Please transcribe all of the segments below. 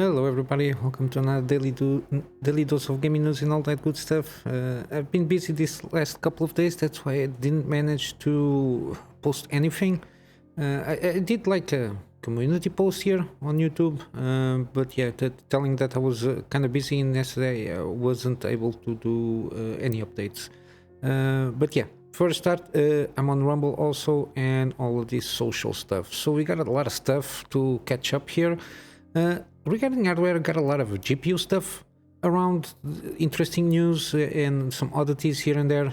Hello everybody, welcome to another daily dose of gaming news and all that good stuff. I've been busy this last couple of days, that's why I didn't manage to post anything. I did like a community post here on YouTube, but yeah, telling that I was kind of busy and yesterday I wasn't able to do any updates. But yeah, for a start, I'm on Rumble also and all of this social stuff. So we got a lot of stuff to catch up here. Regarding hardware, I got a lot of GPU stuff around, interesting news and some oddities here and there.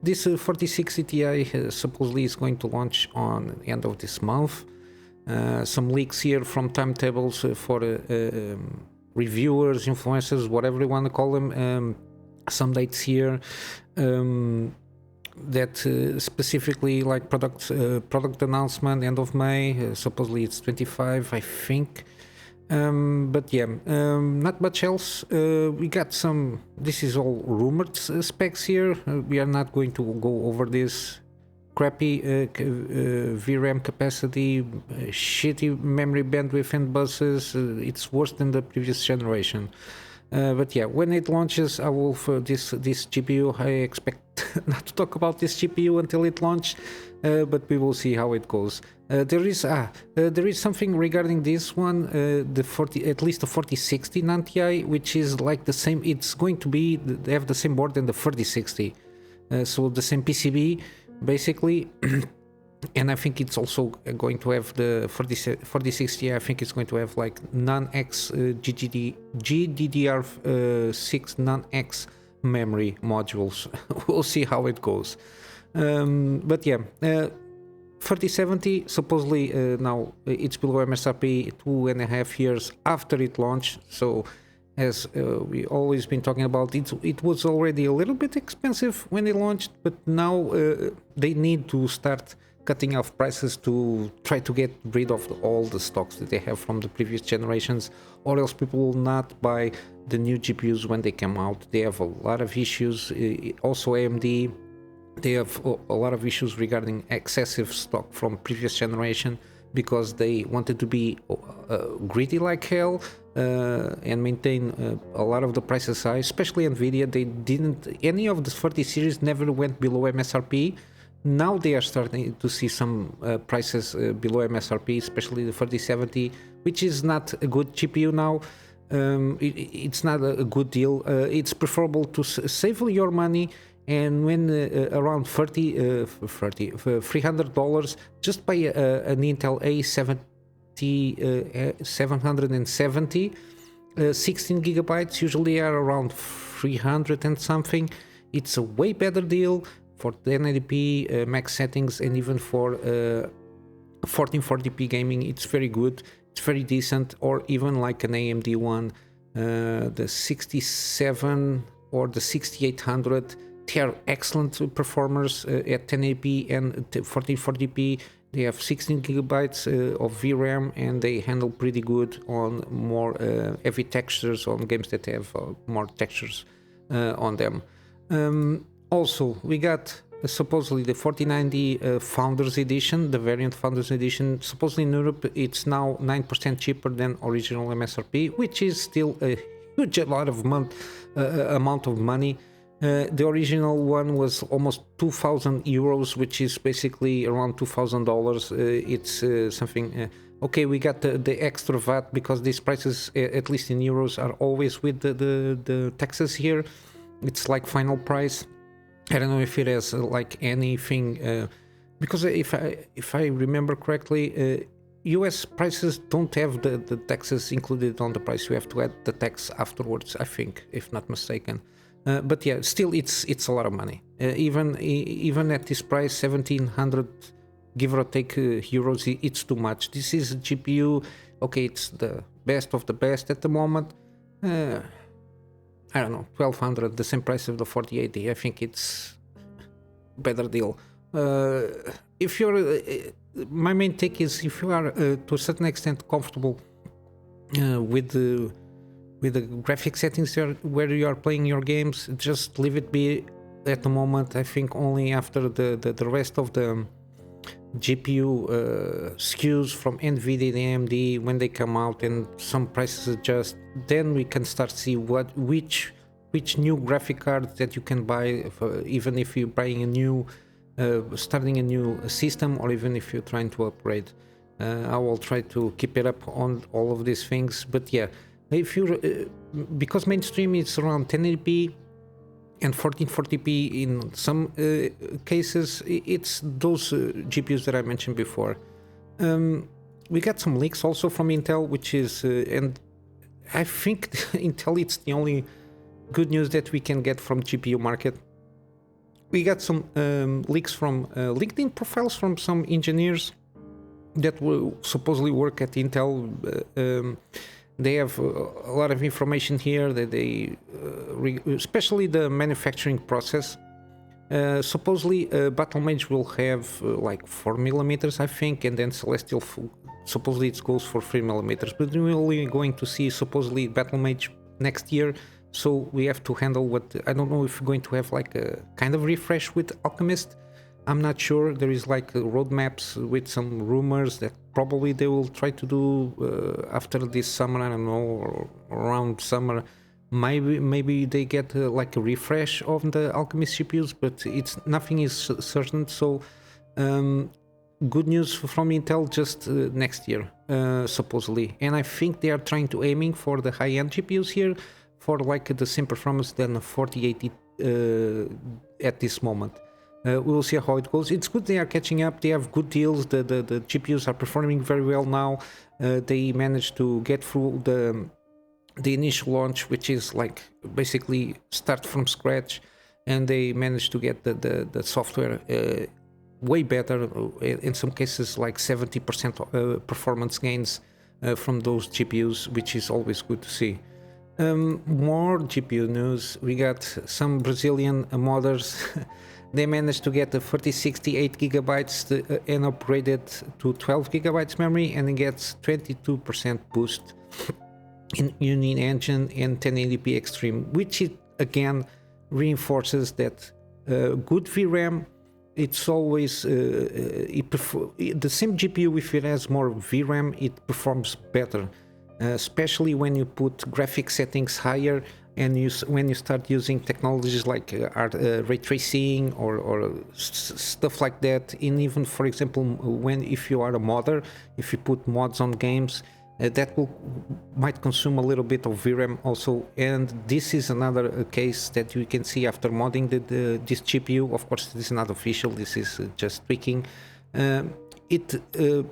This 4060 Ti supposedly is going to launch on the end of this month. Some leaks here from timetables for reviewers, influencers, whatever you want to call them. Some dates here. That specifically like product announcement end of May, supposedly it's 25 I think, but yeah, not much else. We got some, this is all rumored specs here. We are not going to go over this. Crappy VRAM capacity, shitty memory bandwidth and buses. It's worse than the previous generation. But yeah, when it launches, I will for this GPU. I expect not to talk about this GPU until it launches, but we will see how it goes. There is something regarding this one, at least the 4060 non-Ti, which is like the same. It's going to be they have the same board than the 3060, so the same PCB basically. And I think it's also going to have the 4060. I think it's going to have like non-X GDDR6 non-X memory modules. We'll see how it goes. But yeah, 3070 supposedly now it's below MSRP 2.5 years after it launched. So as we always been talking about, it was already a little bit expensive when it launched, but now they need to start cutting off prices to try to get rid of all the stocks that they have from the previous generations, or else people will not buy the new GPUs when they come out. They have a lot of issues. Also AMD, they have a lot of issues regarding excessive stock from previous generation because they wanted to be greedy like hell and maintain a lot of the prices high, especially NVIDIA. They didn't, any of the 30 series never went below MSRP. Now they are starting to see some prices below MSRP, especially the 3070, which is not a good GPU now. It's not a good deal. It's preferable to save your money, and when around $300, just buy an Intel A770 16 gigabytes. Usually are around 300 and something. It's a way better deal for 1080p max settings, and even for 1440p gaming. It's very good, it's very decent. Or even like an AMD one, the 67 or the 6800, they are excellent performers at 1080p and 1440p. They have 16 gigabytes of VRAM, and they handle pretty good on more heavy textures, on games that have more textures on them. Also, we got supposedly the 4090 Founders Edition, the variant Founders Edition. Supposedly in Europe, it's now 9% cheaper than original MSRP, which is still a huge amount of money. The original one was almost 2,000 euros, which is basically around $2,000. It's something. Okay, we got the extra VAT because these prices, at least in euros, are always with the taxes here. It's like final price. I don't know if it has like anything, because if I remember correctly, US prices don't have the taxes included on the price. You have to add the tax afterwards, I think, if not mistaken. But yeah, still it's a lot of money. Even at this price, 1,700 give or take euros, it's too much. This is a GPU. Okay, it's the best of the best at the moment. I don't know, 1,200, the same price of the 4080. I think it's a better deal. If you're, my main take is, if you are to a certain extent comfortable with the graphic settings where you are playing your games, just leave it be at the moment. I think only after the rest of the GPU SKUs from NVIDIA and AMD when they come out and some prices adjust, then we can start to see which new graphic cards that you can buy, even if you're buying a new starting a new system, or even if you're trying to upgrade. I will try to keep it up on all of these things. But yeah, if you're because mainstream is around 1080p and 1440p in some cases, it's those GPUs that I mentioned before. We got some leaks also from Intel, which is and I think Intel, it's the only good news that we can get from GPU market. We got some leaks from LinkedIn profiles from some engineers that will supposedly work at Intel. They have a lot of information here that they, especially the manufacturing process. Supposedly, Battlemage will have like 4mm, I think, and then Celestial supposedly it goes for 3mm. But we're only going to see supposedly Battlemage next year. So we have to handle what, I don't know if we're going to have like a kind of refresh with Alchemist. I'm not sure. There is like roadmaps with some rumors that probably they will try to do after this summer, I don't know, or around summer. Maybe they get like a refresh of the Alchemist CPUs, but nothing is certain. So good news from Intel just next year, supposedly. And I think they are trying to aiming for the high-end GPUs here, for like the same performance than a 4080 at this moment. We will see how it goes. It's good they are catching up. They have good deals. The GPUs are performing very well now. They managed to get through the initial launch, which is like basically start from scratch, and they managed to get the software way better. In some cases, like 70% performance gains from those GPUs, which is always good to see. More GPU news. We got some Brazilian modders. They managed to get the 3068 gigabytes and upgraded to 12 gigabytes memory, and it gets 22% boost in Union Engine and 1080p Extreme, which it again reinforces that good VRAM. It's always the same GPU. If it has more VRAM, it performs better. Especially when you put graphic settings higher, and when you start using technologies like ray tracing or stuff like that. And even, for example, if you are a modder, if you put mods on games, that might consume a little bit of VRAM also. And this is another case that you can see after modding this GPU. Of course, this is not official. This is just tweaking. It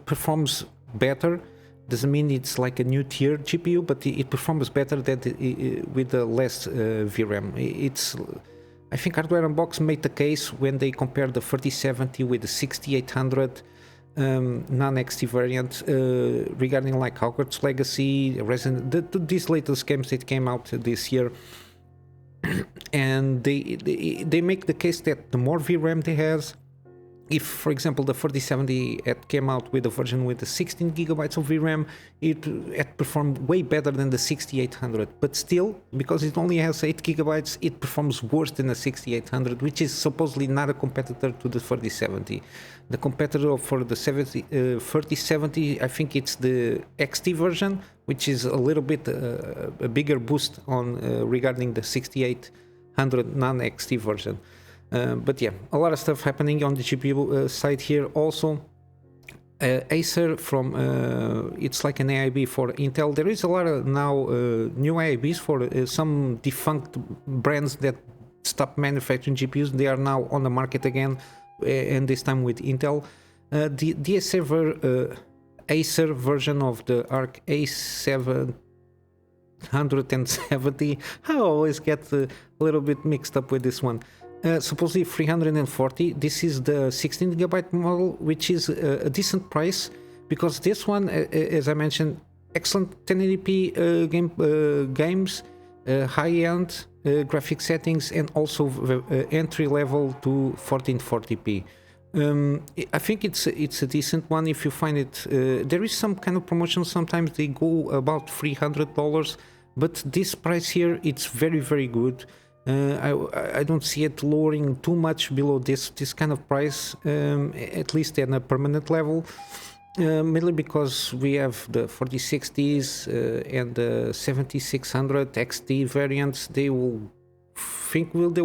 performs better. Doesn't mean it's like a new tier GPU, but it performs better than with the less VRAM. I think Hardware Unboxed made the case when they compared the 3070 with the 6800 non-XT variant regarding like Hogwarts Legacy, these latest games that came out this year. And they make the case that the more VRAM they has, if, for example, the 3070 came out with a version with the 16 gigabytes of VRAM, it performed way better than the 6800. But still, because it only has 8 gigabytes, it performs worse than the 6800, which is supposedly not a competitor to the 3070. The competitor for the 3070, I think it's the XT version, which is a little bit a bigger boost on regarding the 6800 non-XT version. But yeah, a lot of stuff happening on the GPU side here. Also, Acer from it's like an AIB for Intel. There is a lot of now new AIBs for some defunct brands that stopped manufacturing GPUs. They are now on the market again, and this time with Intel. The Acer version of the Arc A770. I always get a little bit mixed up with this one. Supposedly 340. This is the 16 gigabyte model, which is a decent price, because this one, as I mentioned, excellent 1080p games, high-end graphic settings, and also entry level to 1440p. I think it's a decent one if you find it. There is some kind of promotion. Sometimes they go about $300, but this price here, it's very, very good. I don't see it lowering too much below this kind of price, at least at a permanent level. Mainly because we have the 4060s and the 7600 XT variants. They will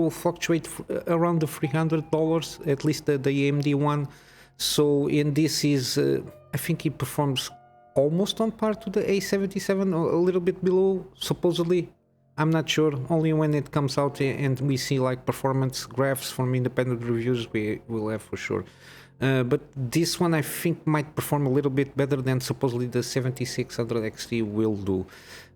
fluctuate around the $300, at least the AMD one. So in this is I think it performs almost on par to the A77, or a little bit below supposedly. I'm not sure. Only when it comes out and we see like performance graphs from independent reviews we will have for sure. But this one I think might perform a little bit better than supposedly the 7600 XT will do.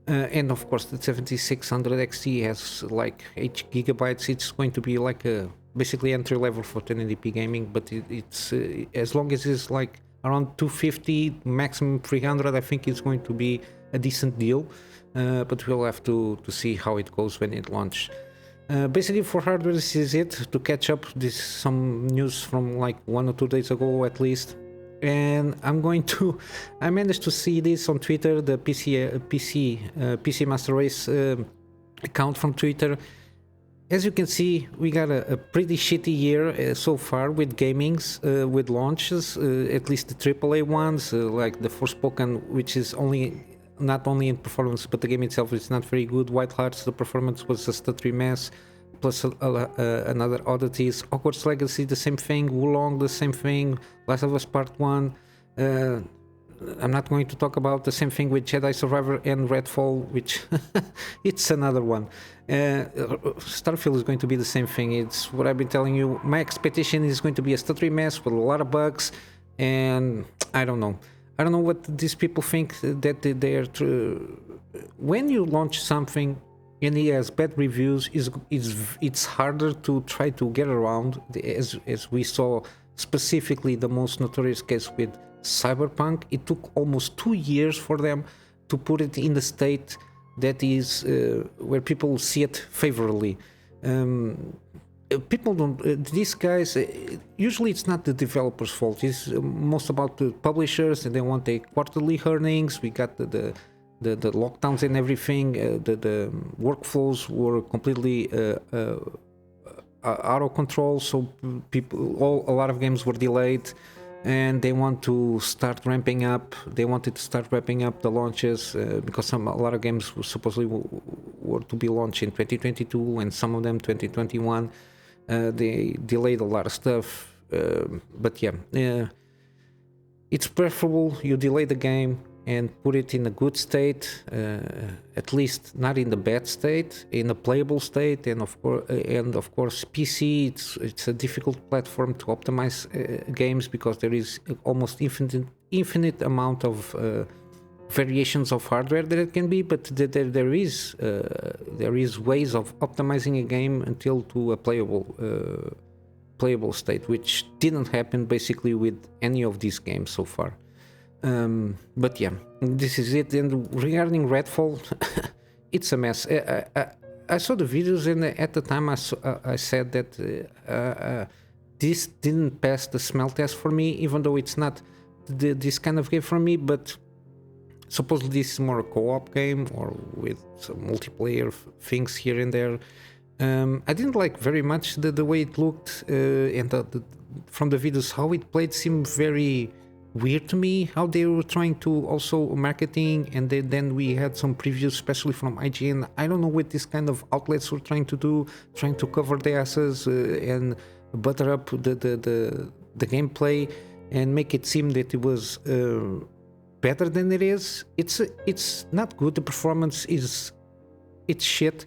And of course the 7600 XT has like 8 gigabytes. It's going to be like a basically entry level for 1080p gaming, but it's as long as it's like around 250, maximum 300, I think it's going to be a decent deal. But we'll have to see how it goes when it launches. Basically for hardware this is it. To catch up, this is some news from like 1 or 2 days ago at least, and I managed to see this on Twitter, the PC Master Race account from Twitter. As you can see, we got a pretty shitty year so far with gamings, with launches, at least the AAA ones, like the Forspoken, which is not only in performance, but the game itself is not very good. White Hearts, the performance was a stuttery mess, plus another oddities. Hogwarts Legacy, the same thing. Wulong, the same thing. Last of Us Part 1. I'm not going to talk about the same thing with Jedi Survivor and Redfall, which it's another one. Starfield is going to be the same thing. It's what I've been telling you. My expectation is going to be a stuttery mess with a lot of bugs, and I don't know what these people think that they're when you launch something and it has bad reviews, it's harder to try to get around, as we saw specifically the most notorious case with Cyberpunk. It took almost 2 years for them to put it in the state that is where people see it favorably. People don't, these guys, usually it's not the developers' fault. It's most about the publishers, and they want their quarterly earnings. We got the lockdowns and everything. The workflows were completely out of control, so a lot of games were delayed, and they want to start ramping up. They wanted to start ramping up the launches because a lot of games were supposedly were to be launched in 2022, and some of them 2021. They delayed a lot of stuff, but yeah, it's preferable you delay the game and put it in a good state, at least not in the bad state, in a playable state. And of course PC, it's a difficult platform to optimize games, because there is almost infinite amount of variations of hardware that it can be, but there is ways of optimizing a game until to a playable state, which didn't happen basically with any of these games so far. But yeah, this is it. And regarding Redfall, it's a mess. I saw the videos, and at the time I said that this didn't pass the smell test for me, even though it's not this kind of game for me. But supposedly this is more a co-op game, or with some multiplayer things here and there. I didn't like very much the way it looked, and from the videos how it played seemed very weird to me, how they were trying to also marketing, and then we had some previews, especially from IGN. I don't know what this kind of outlets were trying to do, trying to cover the asses and butter up the gameplay and make it seem that it was better than it is. It's not good. The performance it's shit,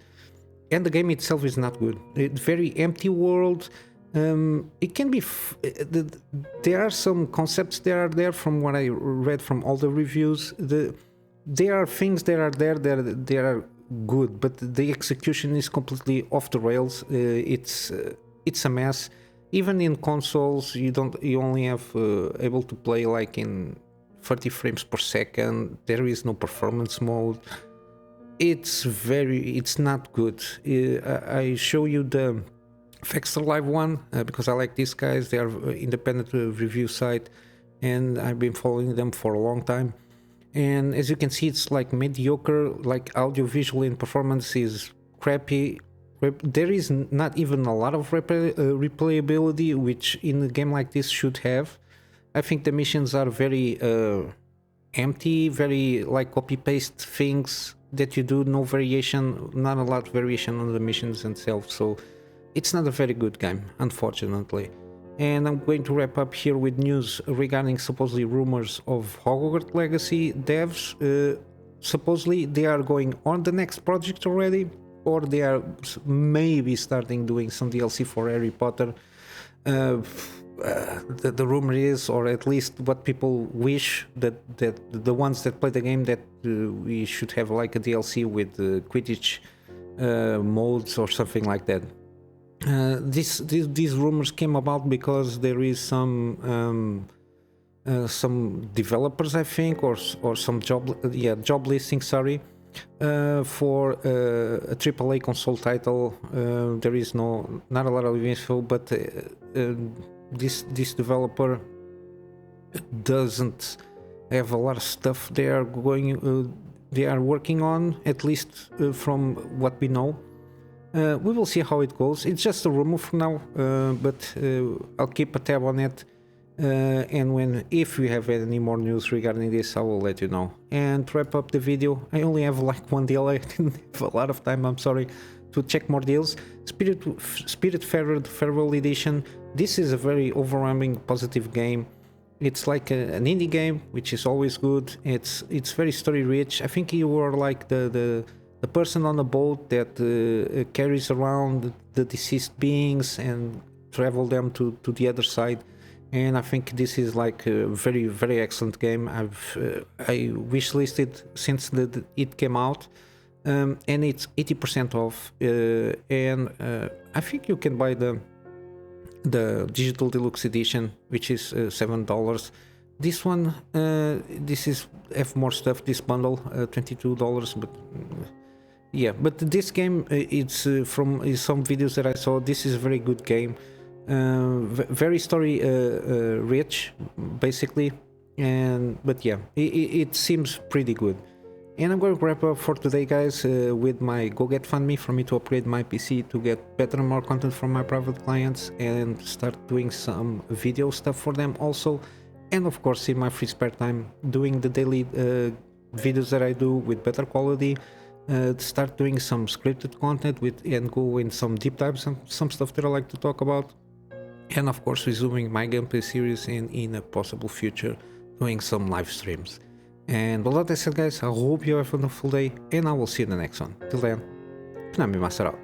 and the game itself is not good. It's very empty world. It can be there are some concepts that are there from what I read from all the reviews. There are things that are there that they are good, but the execution is completely off the rails. It's a mess. Even in consoles, you only have able to play like in 30 frames per second. There is no performance mode. It's not good. I show you the Fexter Live one because I like these guys. They are independent review site, and I've been following them for a long time. And as you can see, it's like mediocre. Like audio, visual, and performance is crappy there is not even a lot of replayability, which in a game like this should have. I think the missions are very empty, very like copy-paste things that you do, no variation, not a lot of variation on the missions themselves, so it's not a very good game, unfortunately. And I'm going to wrap up here with news regarding supposedly rumors of Hogwarts Legacy devs. Supposedly they are going on the next project already, or they are maybe starting doing some DLC for Harry Potter. The rumor is, or at least what people wish, that the ones that play the game, that we should have like a DLC with Quidditch modes or something like that. These rumors came about because there is some developers, I think, or some job listings, sorry, for a AAA console title. There is not a lot of info, but this developer doesn't have a lot of stuff they are working on, at least from what we know. We will see how it goes. It's just a rumor for now, but I'll keep a tab on it, and if we have any more news regarding this, I will let you know. And to wrap up the video, I only have like one deal. I didn't have a lot of time, I'm sorry, to check more deals. Spiritfarer Farewell Edition. This is a very overwhelming positive game. It's like an indie game, which is always good. It's very story rich. I think you are like the person on the boat that carries around the deceased beings and travel them to the other side. And I think this is like a very, very excellent game. I wishlisted since it came out, and it's 80% off. And I think you can buy the digital deluxe edition, which is $7. This one, this have more stuff. This bundle, $22, but. Yeah, but this game, it's from some videos that I saw, this is a very good game. Very story rich, basically. But yeah, it seems pretty good. And I'm going to wrap up for today, guys, with my GoGetFundMe for me to upgrade my PC to get better and more content from my private clients and start doing some video stuff for them also. And of course, in my free spare time, doing the daily videos that I do with better quality. Start doing some scripted content and go in some deep dives and some stuff that I like to talk about, and of course resuming my gameplay series and in a possible future doing some live streams. And with that said, guys, I hope you have a wonderful day, and I will see you in the next one. Till then, Kunamy Master out.